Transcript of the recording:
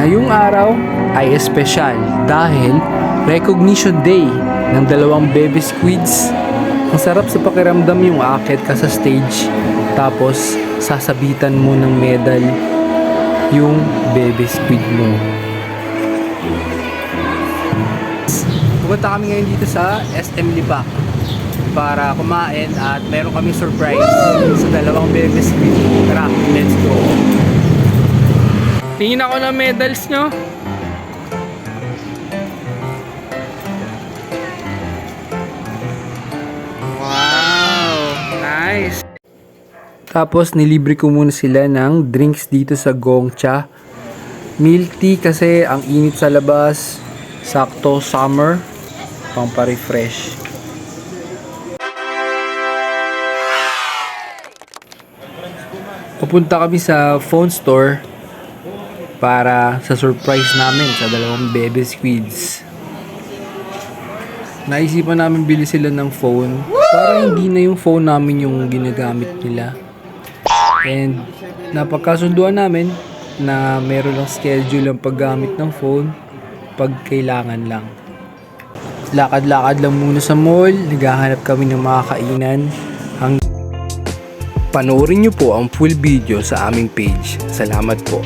Ngayong araw ay espesyal dahil Recognition Day ng dalawang baby squids. Ang sarap sa pakiramdam yung aakyat ka sa stage tapos sasabitan mo ng medal yung baby squid mo. Pumunta kami ngayon dito sa SM Lipa para kumain at meron kaming surprise sa dalawang baby squid. Tara, let's go! Tingin ako ng medals nyo. Wow! Nice! Tapos nilibre ko muna sila ng drinks dito sa Gongcha. Milk tea kasi ang init sa labas. Sakto summer. Pampa-refresh. Pupunta kami sa phone store para sa surprise namin sa dalawang baby squids. Naisipan namin bili sila ng phone para hindi na yung phone namin yung ginagamit nila. And napagkasunduan namin na meron lang schedule ang paggamit ng phone pag kailangan lang. Lakad-lakad lang muna sa mall, naghahanap kami ng mga kainan. Panoorin nyo po ang full video sa aming page. Salamat po.